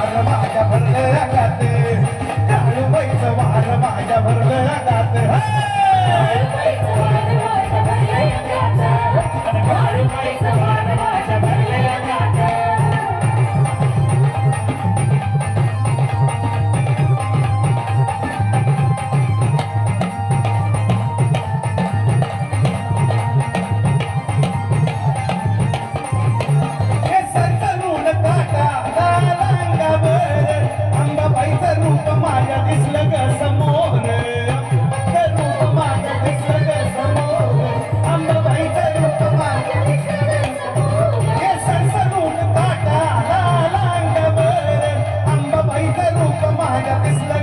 वार माझ्या भरलं अंगात काळूबाईचं वार माझ्या भरलं अंगात माझ्या दिसलं ग समोर रूप माझ्या दिसलं ग समोर अंबाबाईचं रूप माझ्या दिसलं ग समोर हे सरसरून काटा लाल अंगावर अंबाबाईचं रूप माझ्या दिसलं